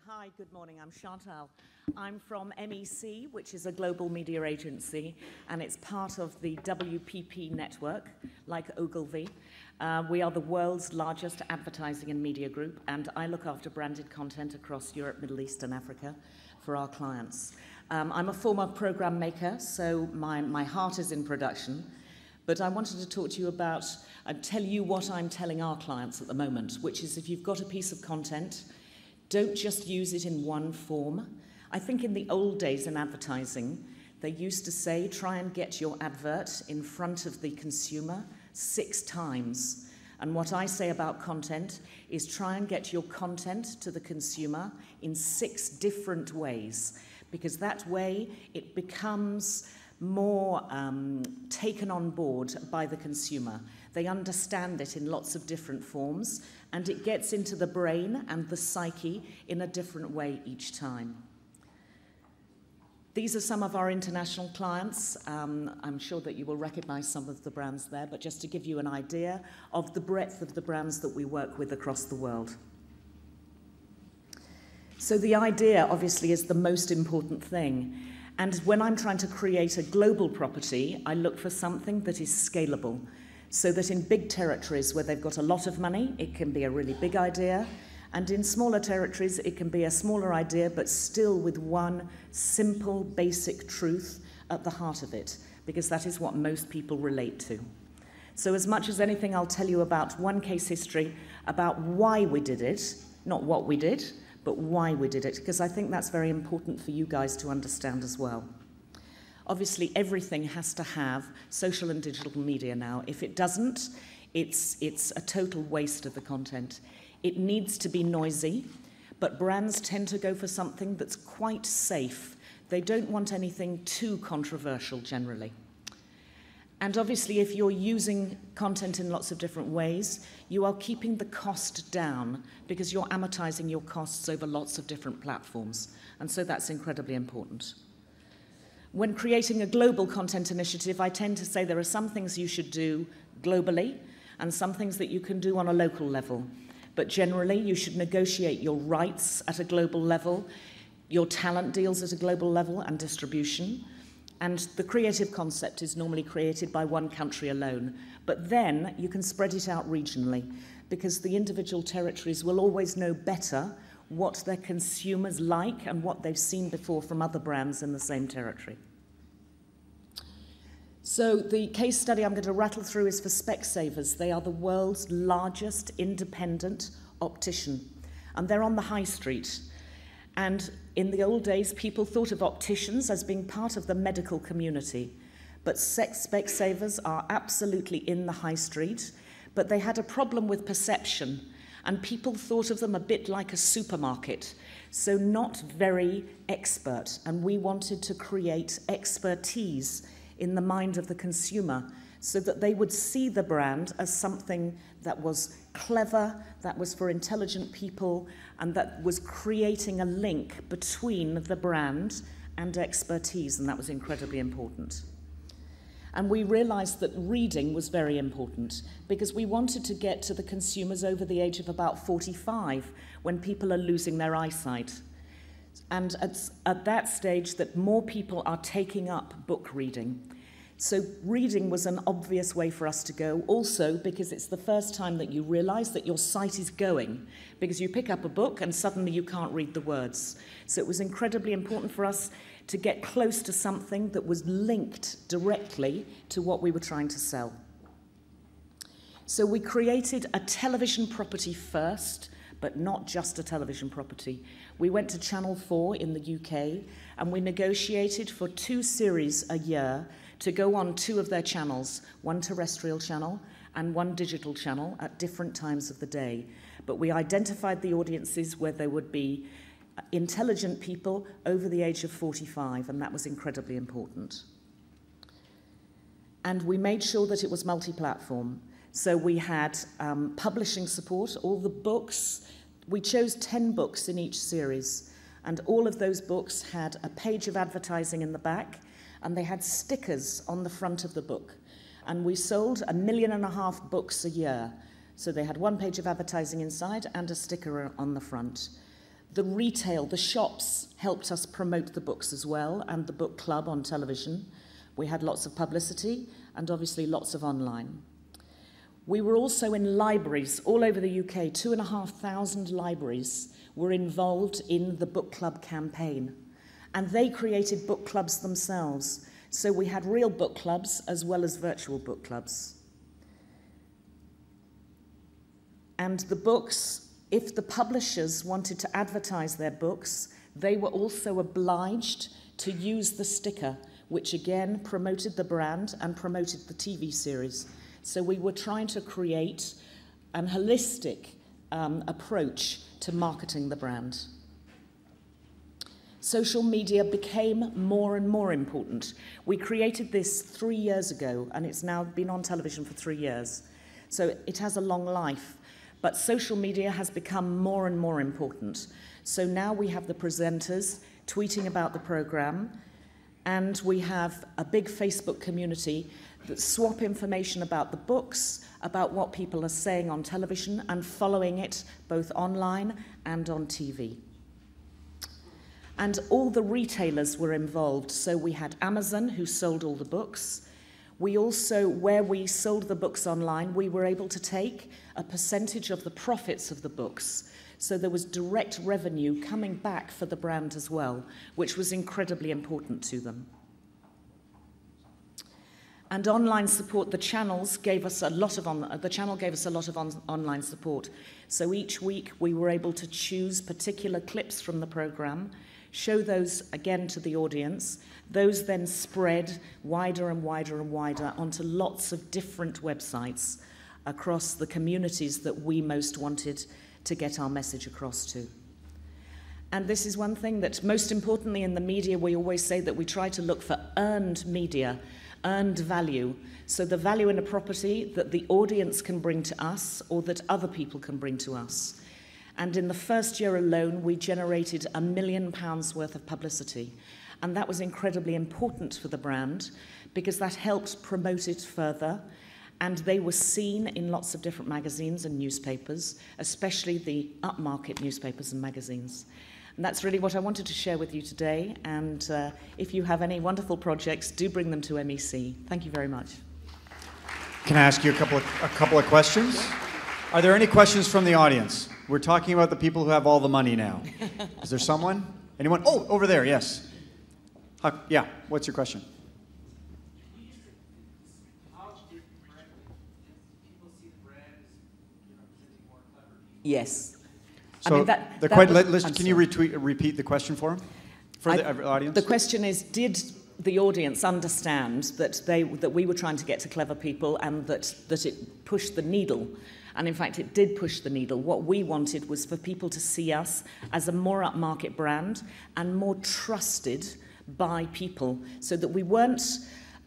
Hi, good morning. I'm Chantal. I'm from MEC, which is a global media agency, and it's part of the WPP network, like Ogilvy. We are the world's largest advertising and media group, and I look after branded content across Europe, Middle East, and Africa for our clients. I'm a former program maker, so my heart is in production. But I wanted to talk to you about, tell you what I'm telling our clients at the moment, which is if you've got a piece of content, don't just use it in one form. I think in the old days in advertising, they used to say, try and get your advert in front of the consumer 6 times. And what I say about content is try and get your content to the consumer in 6 different ways, because that way it becomes more taken on board by the consumer. They understand it in lots of different forms, and it gets into the brain and the psyche in a different way each time. These are some of our international clients. I'm sure that you will recognize some of the brands there, but just to give you an idea of the breadth of the brands that we work with across the world. So the idea, obviously, is the most important thing. And when I'm trying to create a global property, I look for something that is scalable, so that in big territories where they've got a lot of money, it can be a really big idea, and in smaller territories, it can be a smaller idea, but still with one simple, basic truth at the heart of it, because that is what most people relate to. So as much as anything, I'll tell you about one case history, about why we did it, not what we did, but why we did it, because I think that's very important for you guys to understand as well. Obviously, everything has to have social and digital media now. If it doesn't, it's a total waste of the content. It needs to be noisy, but brands tend to go for something that's quite safe. They don't want anything too controversial generally. And obviously, if you're using content in lots of different ways, you are keeping the cost down because you're amortizing your costs over lots of different platforms. And so that's incredibly important. When creating a global content initiative, I tend to say there are some things you should do globally and some things that you can do on a local level. But generally, you should negotiate your rights at a global level, your talent deals at a global level, and distribution. And the creative concept is normally created by one country alone. But then you can spread it out regionally, because the individual territories will always know better what their consumers like and what they've seen before from other brands in the same territory. So the case study I'm going to rattle through is for SpecSavers. They are the world's largest independent optician, and they're on the high street. And in the old days, people thought of opticians as being part of the medical community. But SpecSavers are absolutely in the high street, but they had a problem with perception, and people thought of them a bit like a supermarket, so not very expert. And we wanted to create expertise in the mind of the consumer so that they would see the brand as something that was clever, that was for intelligent people, and that was creating a link between the brand and expertise, and that was incredibly important. And we realized that reading was very important because we wanted to get to the consumers over the age of about 45 when people are losing their eyesight. And at that stage that more people are taking up book reading. So reading was an obvious way for us to go, also because it's the first time that you realize that your sight is going, because you pick up a book and suddenly you can't read the words. So it was incredibly important for us to get close to something that was linked directly to what we were trying to sell. So we created a television property first, but not just a television property. We went to Channel 4 in the UK, and we negotiated for 2 series a year to go on 2 of their channels, one terrestrial channel and one digital channel at different times of the day. But we identified the audiences where there would be intelligent people over the age of 45, and that was incredibly important. And we made sure that it was multi-platform. So we had publishing support, all the books. We chose 10 books in each series, and all of those books had a page of advertising in the back, and they had stickers on the front of the book. And we sold 1.5 million books a year. So they had one page of advertising inside and a sticker on the front. The retail, the shops helped us promote the books as well, and the book club on television. We had lots of publicity and obviously lots of online. We were also in libraries all over the UK. 2,500 libraries were involved in the book club campaign, and they created book clubs themselves. So we had real book clubs as well as virtual book clubs. And the books, if the publishers wanted to advertise their books, they were also obliged to use the sticker, which again promoted the brand and promoted the TV series. So we were trying to create an holistic approach to marketing the brand. Social media became more and more important. We created this 3 years ago, and it's now been on television for 3 years. So it has a long life. But social media has become more and more important. So now we have the presenters tweeting about the program, and we have a big Facebook community that swap information about the books, about what people are saying on television, and following it both online and on TV. And all the retailers were involved. So we had Amazon, who sold all the books. We also, where we sold the books online, we were able to take a percentage of the profits of the books. So there was direct revenue coming back for the brand as well, which was incredibly important to them. And online support, the channels gave us a lot of online support. So each week we were able to choose particular clips from the program, show those again to the audience. Those then spread wider and wider and wider onto lots of different websites across the communities that we most wanted to get our message across to. And this is one thing that, most importantly in the media, we always say that we try to look for earned media, earned value. So the value in a property that the audience can bring to us or that other people can bring to us. And in the first year alone, we generated £1 million worth of publicity. And that was incredibly important for the brand because that helped promote it further. And they were seen in lots of different magazines and newspapers, especially the upmarket newspapers and magazines. And that's really what I wanted to share with you today. And if you have any wonderful projects, do bring them to MEC. Thank you very much. Can I ask you a couple of questions? Are there any questions from the audience? We're talking about the people who have all the money now. Is there someone? Anyone? Oh, over there, yes. Yeah, what's your question? Yes. So I mean, can you repeat the question for him, for the audience? The question is, did the audience understand that we were trying to get to clever people and that it pushed the needle? And in fact, it did push the needle. What we wanted was for people to see us as a more upmarket brand and more trusted by people, so that we weren't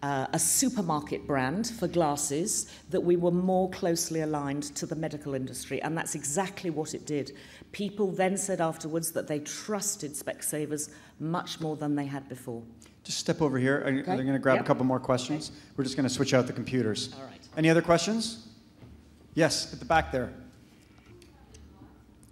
a supermarket brand for glasses, that we were more closely aligned to the medical industry. And that's exactly what it did. People then said afterwards that they trusted SpecSavers much more than they had before. Just step over here. I'm going to grab a couple more questions. Okay. We're just going to switch out the computers. All right. Any other questions? Yes, at the back there.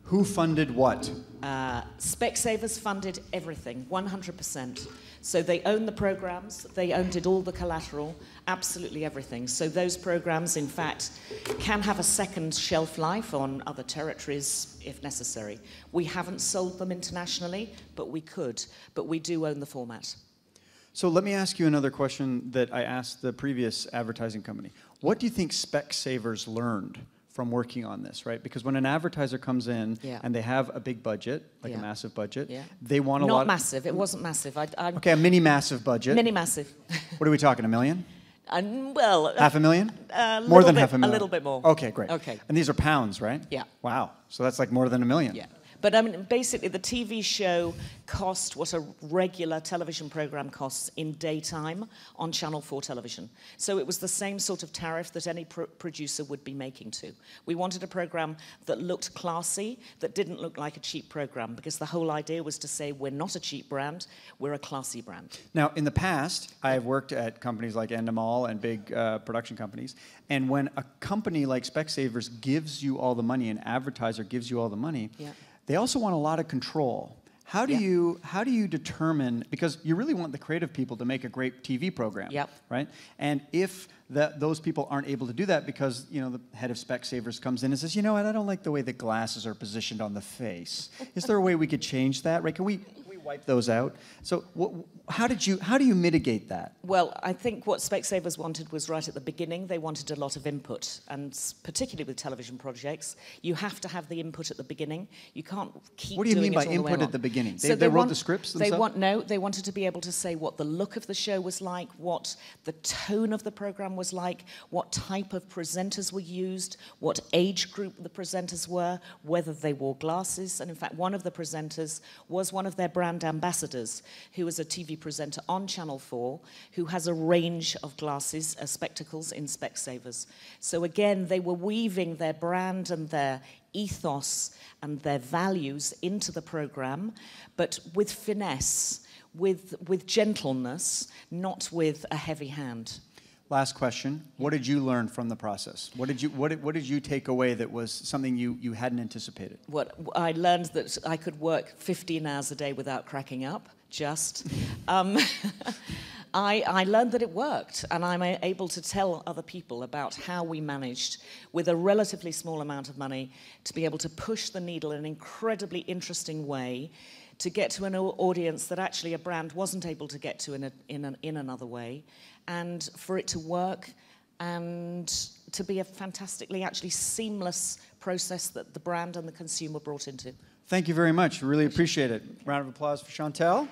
Who funded what? SpecSavers funded everything, 100%. So they own the programs, they owned all the collateral, absolutely everything. So those programs, in fact, can have a second shelf life on other territories if necessary. We haven't sold them internationally, but we could. But we do own the format. So let me ask you another question that I asked the previous advertising company. What do you think SpecSavers learned from working on this, right? Because when an advertiser comes in and they have a big budget, like a massive budget, they want a lot. Not massive. It wasn't massive. Okay, a mini massive budget. Mini massive. What are we talking? $1 million? Well, $500,000? More than half a million. A little bit more. Okay, great. Okay. And these are pounds, right? Yeah. Wow. So that's like more than $1 million. Yeah. But I mean, basically, the TV show cost what a regular television program costs in daytime on Channel 4 television. So it was the same sort of tariff that any producer would be making to. We wanted a program that looked classy, that didn't look like a cheap program, because the whole idea was to say we're not a cheap brand, we're a classy brand. Now, in the past, I've worked at companies like Endemol and big production companies, and when a company like SpecSavers gives you all the money, an advertiser gives you all the money, They also want a lot of control. How do you determine, because you really want the creative people to make a great TV program, right? And if those people aren't able to do that because, you know, the head of SpecSavers comes in and says, you know what, I don't like the way the glasses are positioned on the face. Is there a way we could change that, right? Can we wipe those out? So how do you mitigate that? Well, I think what SpecSavers wanted was right at the beginning. They wanted a lot of input, and particularly with television projects, you have to have the input at the beginning. You can't keep doing it all the way along. What do you mean by input at the beginning? They wrote the scripts themselves? No, they wanted to be able to say what the look of the show was like, what the tone of the program was like, what type of presenters were used, what age group the presenters were, whether they wore glasses. And in fact, one of the presenters was one of their brand ambassadors, who was a TV presenter on Channel 4, who has a range of glasses, spectacles in SpecSavers. So again, they were weaving their brand and their ethos and their values into the program, but with finesse, with gentleness, not with a heavy hand. Last question. What did you learn from the process? What did you take away that was something you hadn't anticipated? What I learned that I could work 15 hours a day without cracking up, just. I learned that it worked, and I'm able to tell other people about how we managed, with a relatively small amount of money, to be able to push the needle in an incredibly interesting way, to get to an audience that actually a brand wasn't able to get to in another way, and for it to work and to be a fantastically, actually seamless process that the brand and the consumer brought into. Thank you very much. Really appreciate it. Round of applause for Chantal.